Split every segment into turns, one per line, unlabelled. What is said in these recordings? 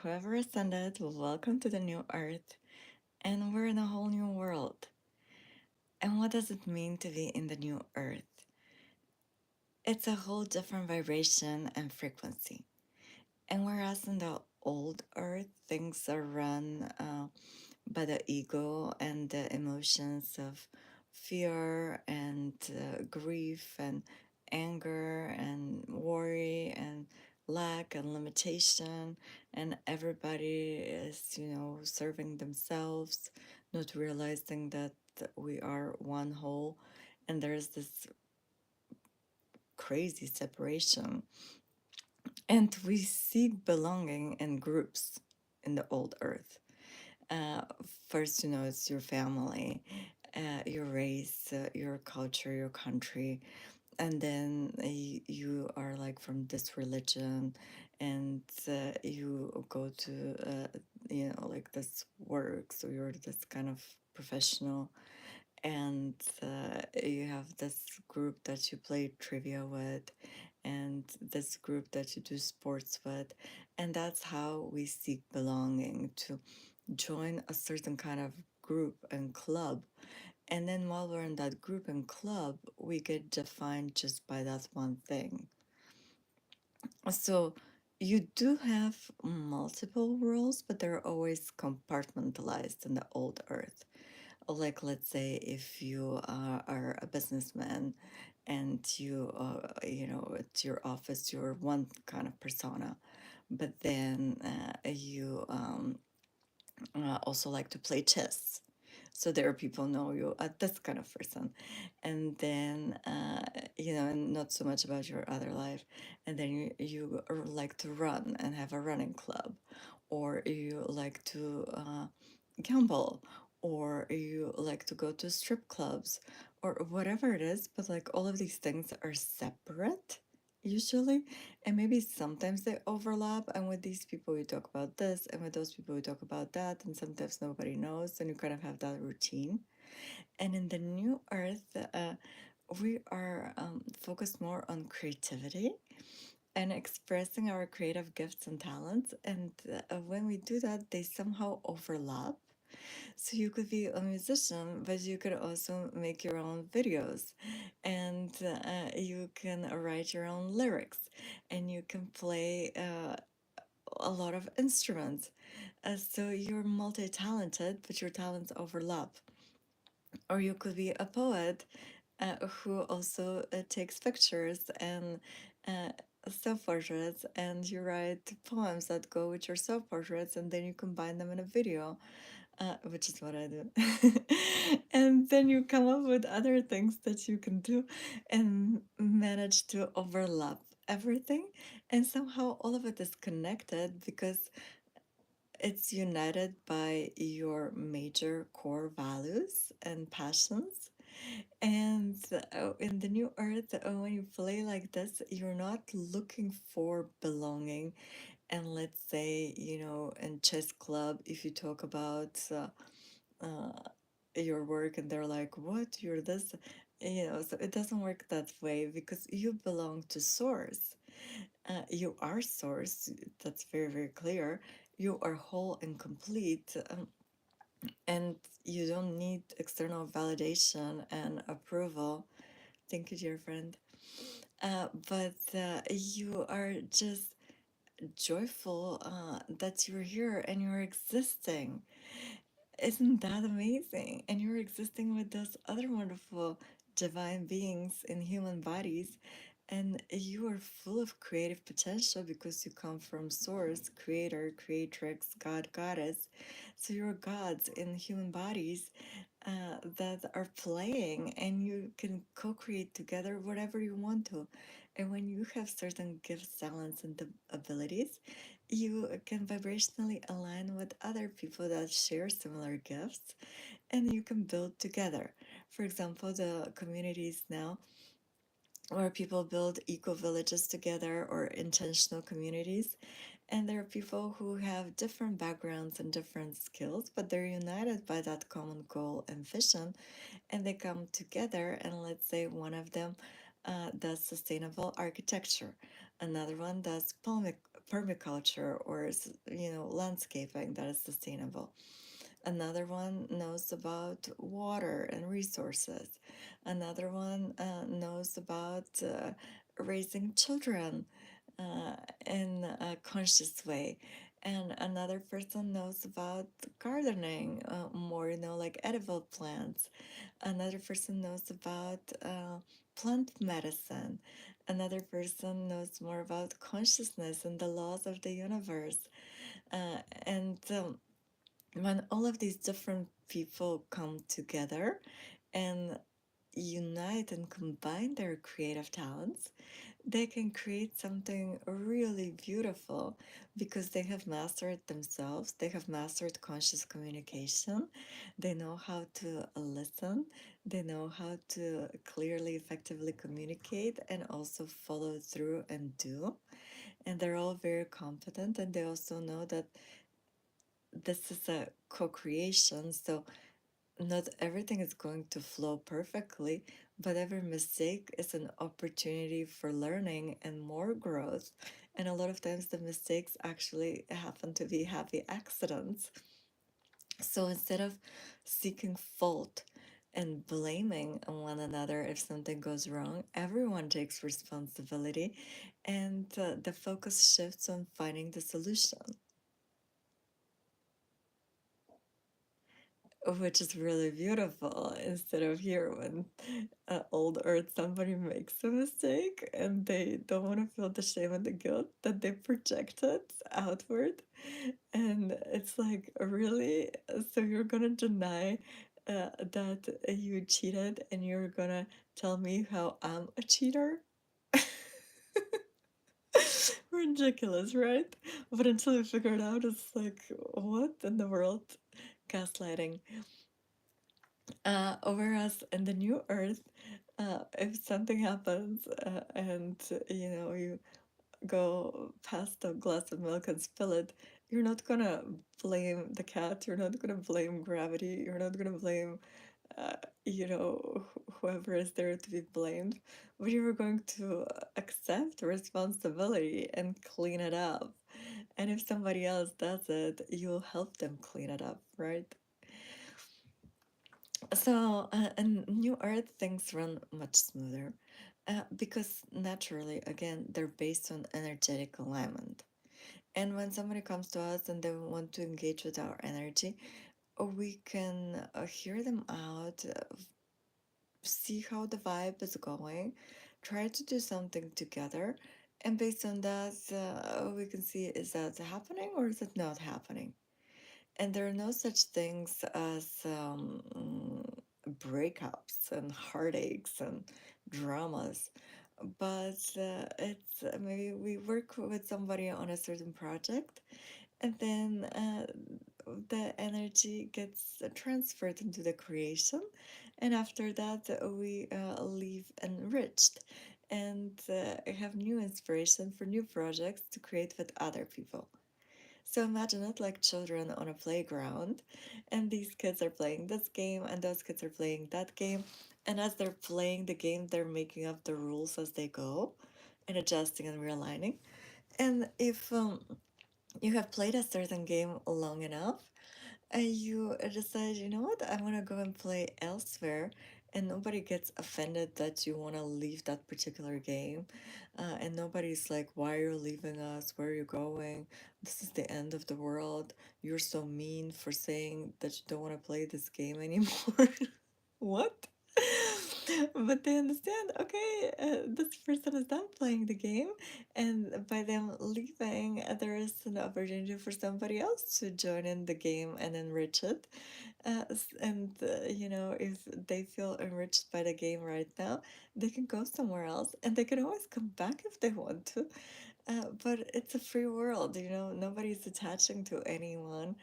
whoever ascended, welcome to the new earth, and we're in a whole new world. And what does it mean to be in the new earth? It's a whole different vibration and frequency. And whereas in the old earth, things are run by the ego and the emotions of fear and grief and anger and worry and lack and limitation, and everybody is serving themselves, not realizing that we are one whole, and there's this crazy separation, and we seek belonging in groups in the old earth. uh, First, it's your family, your race, your culture, your country, and then you are like from this religion, and you go to like this work, so you're this kind of professional, and you have this group that you play trivia with, and this group that you do sports with, and that's how we seek belonging, to join a certain kind of group and club. And then while we're in that group and club, we get defined just by that one thing. So you do have multiple roles, but they're always compartmentalized in the old earth. Like, let's say if you are a businessman, and at your office, you're one kind of persona, but then you also like to play chess. So there are people know you as this kind of person, and then and not so much about your other life. And then you like to run and have a running club, or you like to gamble, or you like to go to strip clubs, or whatever it is. But like all of these things are separate usually, and maybe sometimes they overlap, and with these people we talk about this, and with those people we talk about that, and sometimes nobody knows, and you kind of have that routine. And in the new earth, we are focused more on creativity and expressing our creative gifts and talents, and when we do that, they somehow overlap. So you could be a musician, but you could also make your own videos, and you can write your own lyrics, and you can play a lot of instruments. So you're multi-talented, but your talents overlap. Or you could be a poet who also takes pictures and uh, self-portraits, and you write poems that go with your self-portraits, and then you combine them in a video, which is what I do. And then you come up with other things that you can do and manage to overlap everything. And somehow all of it is connected because it's united by your major core values and passions. And in the new earth, when you play like this, you're not looking for belonging. And let's say, in chess club, if you talk about uh, your work, and they're like, what, you're this, so it doesn't work that way, because you belong to source. You are source. That's very, very clear. You are whole and complete, and you don't need external validation and approval. Thank you, dear friend. But you are just joyful that you're here and you're existing. Isn't that amazing? And you're existing with those other wonderful divine beings in human bodies. And you are full of creative potential because you come from Source, Creator, Creatrix, God, Goddess. So you're gods in human bodies that are playing, and you can co-create together whatever you want to. And when you have certain gifts, talents, and abilities, you can vibrationally align with other people that share similar gifts, and you can build together. For example, the communities now where people build eco villages together, or intentional communities, and there are people who have different backgrounds and different skills, but they're united by that common goal and vision, and they come together. And let's say one of them does sustainable architecture, another one does permaculture or landscaping that is sustainable. Another one knows about water and resources. Another one knows about raising children uh, in a conscious way. And another person knows about gardening, more, like edible plants. Another person knows about plant medicine. Another person knows more about consciousness and the laws of the universe. And when all of these different people come together and unite and combine their creative talents, they can create something really beautiful because they have mastered themselves, they have mastered conscious communication, they know how to listen, they know how to clearly, effectively communicate and also follow through and do. And they're all very competent, and they also know that this is a co-creation, so not everything is going to flow perfectly, but every mistake is an opportunity for learning and more growth. And a lot of times the mistakes actually happen to be happy accidents. So instead of seeking fault and blaming one another if something goes wrong, everyone takes responsibility, and the focus shifts on finding the solution. Which is really beautiful, instead of here when old earth somebody makes a mistake and they don't want to feel the shame and the guilt that they projected outward. And it's like, really? So you're gonna deny that you cheated, and you're gonna tell me how I'm a cheater? Ridiculous, right? But until you figure it out, it's like, what in the world? Gaslighting. Whereas in the new earth, if something happens and you go past a glass of milk and spill it, you're not gonna blame the cat. You're not gonna blame gravity. You're not gonna blame, uh, whoever is there to be blamed. But you're going to accept responsibility and clean it up. And if somebody else does it, you'll help them clean it up, right? So, in New Earth, things run much smoother because naturally, again, they're based on energetic alignment. And when somebody comes to us and they want to engage with our energy, we can hear them out, see how the vibe is going, try to do something together. And based on that, we can see, is that happening or is it not happening? And there are no such things as breakups and heartaches and dramas. But it's maybe we work with somebody on a certain project, and then the energy gets transferred into the creation. And after that, we leave enriched and have new inspiration for new projects to create with other people. So imagine it like children on a playground, and these kids are playing this game, and those kids are playing that game. And as they're playing the game, they're making up the rules as they go and adjusting and realigning. And if you have played a certain game long enough, and you decide, you know what, I want to go and play elsewhere, and nobody gets offended that you want to leave that particular game, and nobody's like, why are you leaving us? Where are you going? This is the end of the world. You're so mean for saying that you don't want to play this game anymore. What? But they understand, okay, this person is not playing the game, and by them leaving, there is an opportunity for somebody else to join in the game and enrich it. And, if they feel enriched by the game right now, they can go somewhere else, and they can always come back if they want to. But it's a free world, nobody's attaching to anyone.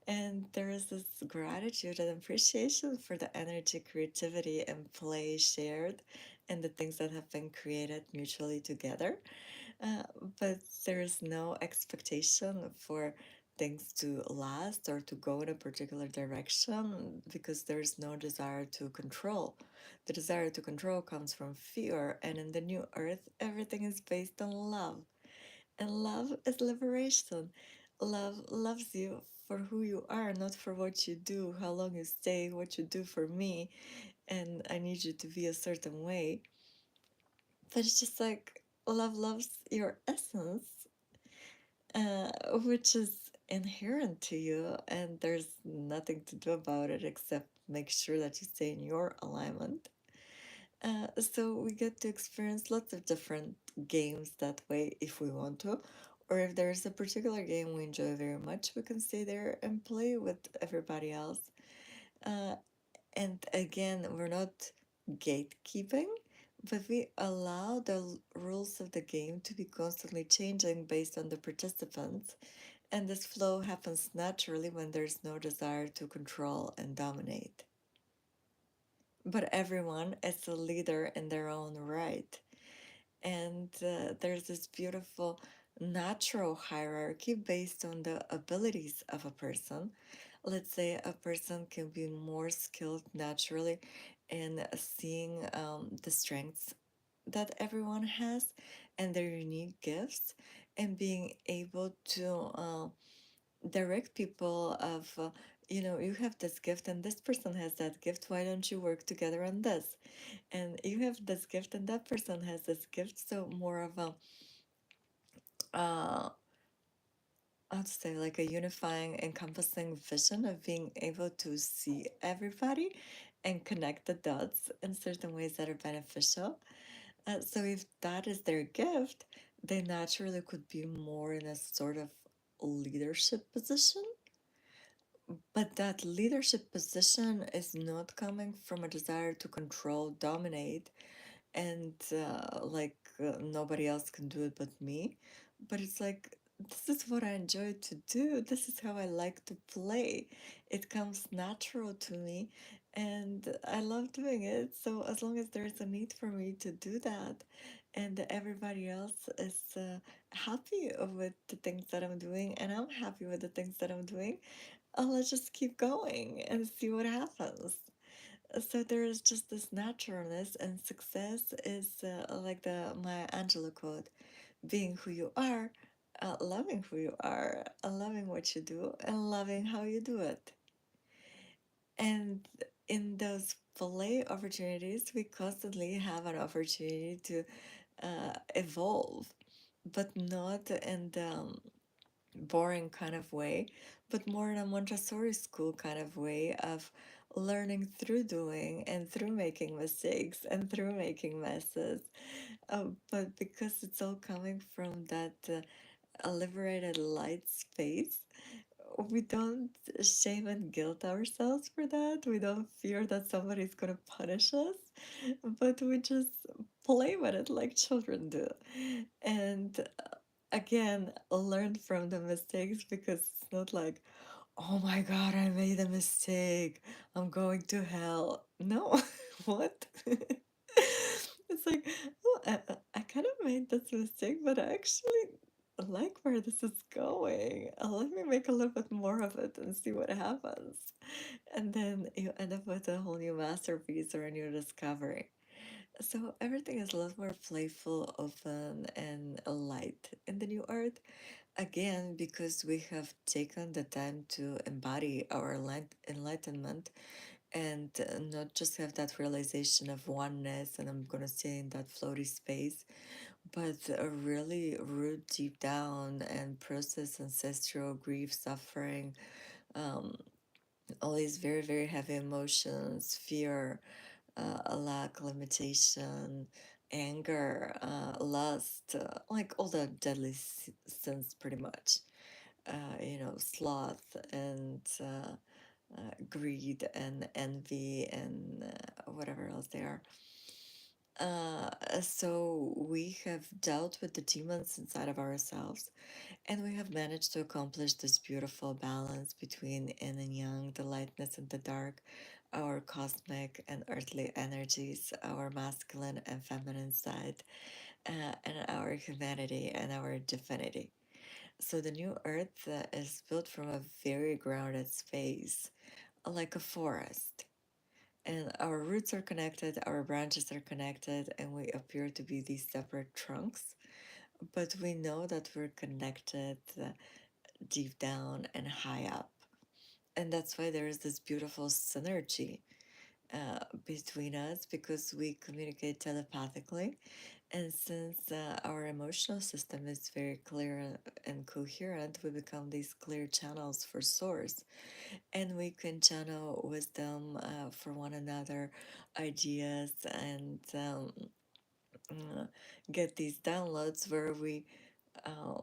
And there is this gratitude and appreciation for the energy, creativity, and play shared, and the things that have been created mutually together. Uh, but there's no expectation for things to last or to go in a particular direction because there's no desire to control. The desire to control comes from fear, and in the new earth, everything is based on love. And love is liberation. Love loves you for who you are, not for what you do, how long you stay, what you do for me, and I need you to be a certain way. But it's just like love loves your essence, which is inherent to you, and there's nothing to do about it except make sure that you stay in your alignment. So we get to experience lots of different games that way if we want to, or if there's a particular game we enjoy very much, we can stay there and play with everybody else. Uh, and again, we're not gatekeeping, but we allow the rules of the game to be constantly changing based on the participants. And this flow happens naturally when there's no desire to control and dominate. But everyone is a leader in their own right. And there's this beautiful natural hierarchy based on the abilities of a person. Let's say a person can be more skilled naturally in seeing the strengths that everyone has and their unique gifts, and being able to direct people of you have this gift and this person has that gift, why don't you work together on this? And you have this gift and that person has this gift, so more of a uh I'd say like a unifying, encompassing vision of being able to see everybody and connect the dots in certain ways that are beneficial. So if that is their gift, they naturally could be more in a sort of leadership position. But that leadership position is not coming from a desire to control, dominate, and nobody else can do it but me. But it's like, this is what I enjoy to do. This is how I like to play. It comes natural to me, and I love doing it. So as long as there's a need for me to do that, and everybody else is happy with the things that I'm doing, and I'm happy with the things that I'm doing, let's just keep going and see what happens. So there is just this naturalness, and success is like the Maya Angelou quote: being who you are, loving who you are, loving what you do, and loving how you do it. And in those play opportunities, we constantly have an opportunity to evolve, but not in the boring kind of way, but more in a Montessori school kind of way of learning through doing and through making mistakes and through making messes. But because it's all coming from that a liberated light space, we don't shame and guilt ourselves for that. We don't fear that somebody's going to punish us, but we just play with it like children do. And again, learn from the mistakes, because it's not like, oh my god, I made a mistake, I'm going to hell. No, what? It's like, oh, I kind of made this mistake, but I actually like where this is going. Let me make a little bit more of it and see what happens. And then you end up with a whole new masterpiece or a new discovery. So everything is a lot more playful, open, and light in the new art. Again, because we have taken the time to embody our enlightenment, and not just have that realization of oneness, and I'm gonna stay in that floaty space, but really root deep down and process ancestral grief, suffering, um, all these very, very heavy emotions, fear, a lack, limitation, anger, lust, like all the deadly sins, pretty much. Sloth and greed and envy and whatever else they are. So we have dealt with the demons inside of ourselves, and we have managed to accomplish this beautiful balance between yin and yang, the lightness and the dark, our cosmic and earthly energies, our masculine and feminine side, and our humanity and our divinity. So the new earth is built from a very grounded space, like a forest. And our roots are connected, our branches are connected, and we appear to be these separate trunks, but we know that we're connected deep down and high up. And that's why there is this beautiful synergy between us because we communicate telepathically. And since our emotional system is very clear and coherent, we become these clear channels for source. And we can channel wisdom for one another, ideas, and uh, get these downloads where we uh,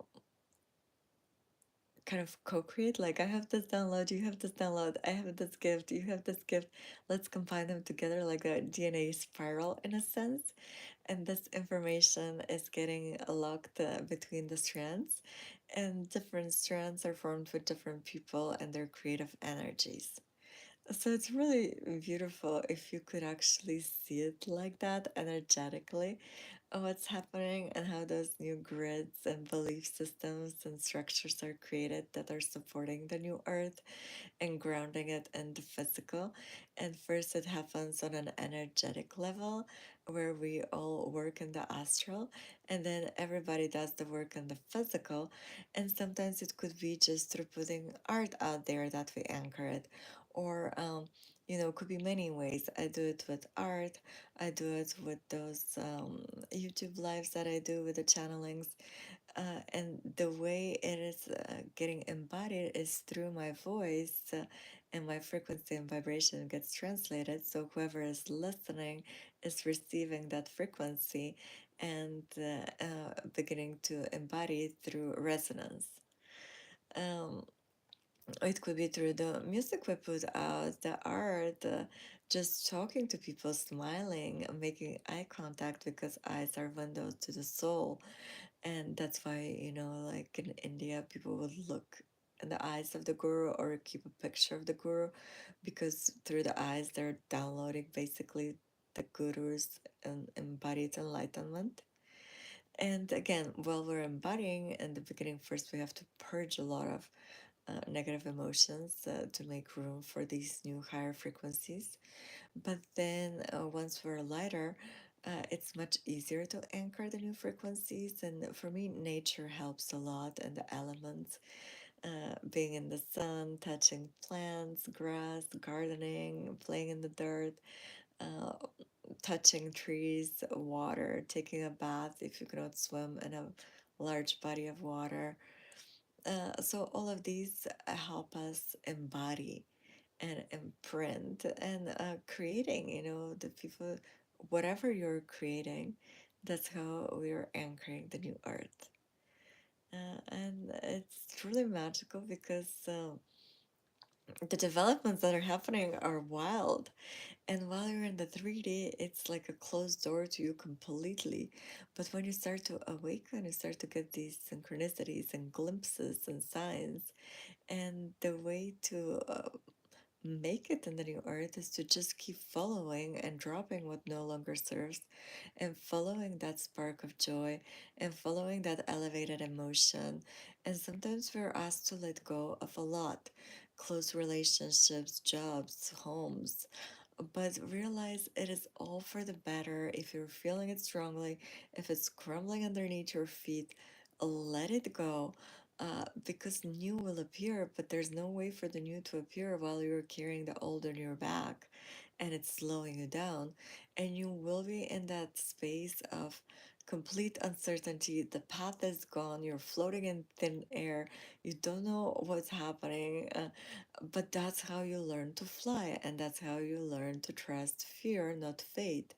kind of co-create, like I have this download, you have this download, I have this gift, you have this gift, let's combine them together like a DNA spiral in a sense. And this information is getting locked between the strands, and different strands are formed with different people and their creative energies. So it's really beautiful if you could actually see it like that energetically, what's happening and how those new grids and belief systems and structures are created that are supporting the new earth and grounding it in the physical. And first, it happens on an energetic level where we all work in the astral, and then everybody does the work in the physical. And sometimes it could be just through putting art out there that we anchor it, or could be many ways. I do it with art. I do it with those YouTube lives that I do with the channelings, and the way it is getting embodied is through my voice, and my frequency and vibration gets translated. So whoever is listening is receiving that frequency and beginning to embody it through resonance. Um, it could be through the music we put out, the art, just talking to people, smiling, making eye contact because eyes are windows to the soul. And that's why, like in India, people would look in the eyes of the guru or keep a picture of the guru because through the eyes, they're downloading basically the guru's embodied enlightenment. And again, while we're embodying in the beginning, first we have to purge a lot of negative emotions to make room for these new higher frequencies. But then once we're lighter, it's much easier to anchor the new frequencies. And for me, nature helps a lot, and the elements, being in the sun, touching plants, grass, gardening, playing in the dirt, uh, touching trees, water, taking a bath if you cannot swim in a large body of water. So all of these help us embody and imprint and creating, the people, whatever you're creating, that's how we're anchoring the new earth. And it's really magical because the developments that are happening are wild. And while you're in the 3D, it's like a closed door to you completely. But when you start to awaken, you start to get these synchronicities and glimpses and signs. And the way to make it in the new earth is to just keep following and dropping what no longer serves, and following that spark of joy and following that elevated emotion. And sometimes we're asked to let go of a lot: close relationships, jobs, homes, but realize it is all for the better. If you're feeling it strongly, if it's crumbling underneath your feet, let it go. Because new will appear, but there's no way for the new to appear while you're carrying the old on your back and it's slowing you down. And you will be in that space of complete uncertainty. The path is gone, you're floating in thin air, you don't know what's happening. But that's how you learn to fly, and that's how you learn to trust fear, not fate.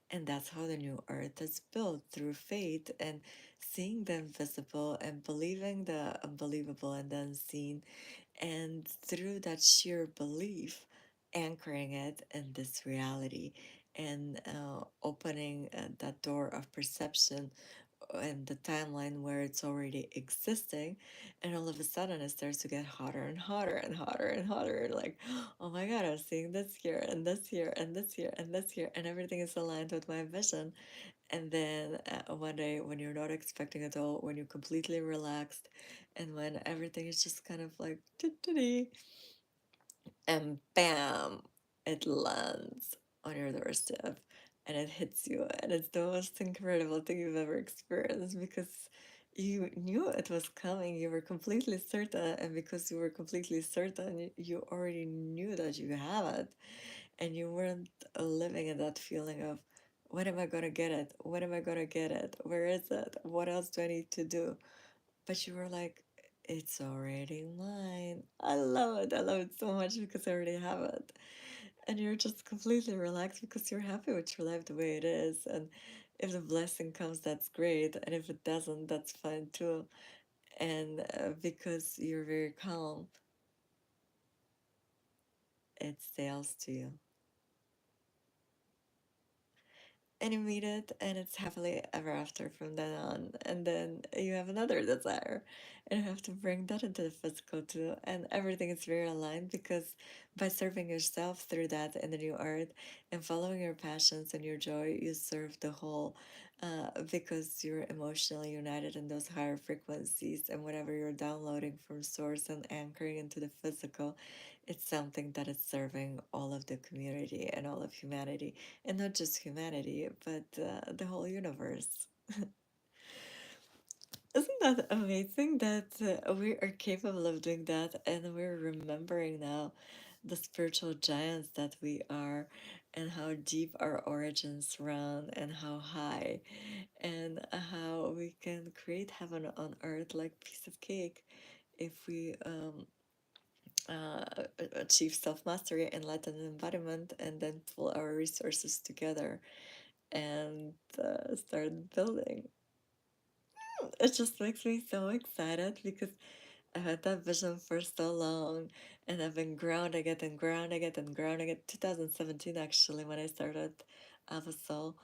And that's how the new earth is built, through faith and seeing the invisible and believing the unbelievable and the unseen. And through that sheer belief, anchoring it in this reality and opening that door of perception and the timeline where it's already existing, and all of a sudden it starts to get hotter and hotter and hotter and hotter, like, oh my god, I'm seeing this here and this here and this here and this here, and everything is aligned with my vision. And then one day when you're not expecting it all, when you're completely relaxed, and when everything is just kind of like and bam, it lands on your doorstep and it hits you, and it's the most incredible thing you've ever experienced because You knew it was coming. You were completely certain, and because you were completely certain, you already knew that you have it, and you weren't living in that feeling of, when am I gonna get it? When am I gonna get it? Where is it? What else do I need to do? But you were like, it's already mine. I love it. I love it so much because I already have it. And you're just completely relaxed because you're happy with your life the way it is. And if the blessing comes, that's great. And if it doesn't, that's fine too. And because you're very calm, it sails to you. And you meet it, and it's happily ever after from then on. And then you have another desire, and you have to bring that into the physical too. And everything is very aligned because by serving yourself through that in the new art and following your passions and your joy, you serve the whole. Because you're emotionally united in those higher frequencies, and whatever you're downloading from source and anchoring into the physical, it's something that is serving all of the community and all of humanity, and not just humanity, but the whole universe. Isn't that amazing that we are capable of doing that, and we're remembering now the spiritual giants that we are, and how deep our origins run, and how high, and how we can create heaven on earth like piece of cake if we uh, achieve self mastery, enlightened embodiment, and then pull our resources together and start building. It just makes me so excited because I had that vision for so long, and I've been grounding it and grounding it and grounding it. 2017 actually, when I started Alpha Soul,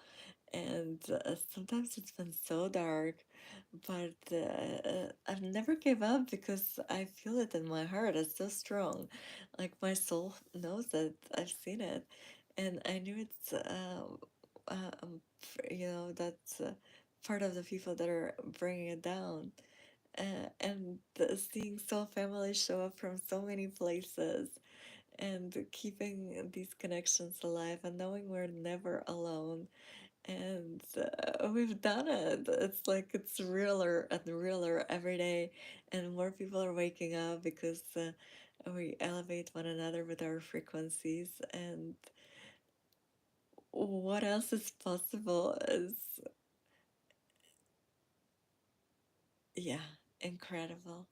and sometimes it's been so dark, but I've never gave up because I feel it in my heart. It's so strong, like my soul knows it. I've seen it, and I knew it's that's part of the people that are bringing it down. And seeing soul family show up from so many places, and keeping these connections alive, and knowing we're never alone, and we've done it. It's like it's realer and realer every day, and more people are waking up because we elevate one another with our frequencies. And what else is possible is, yeah, incredible.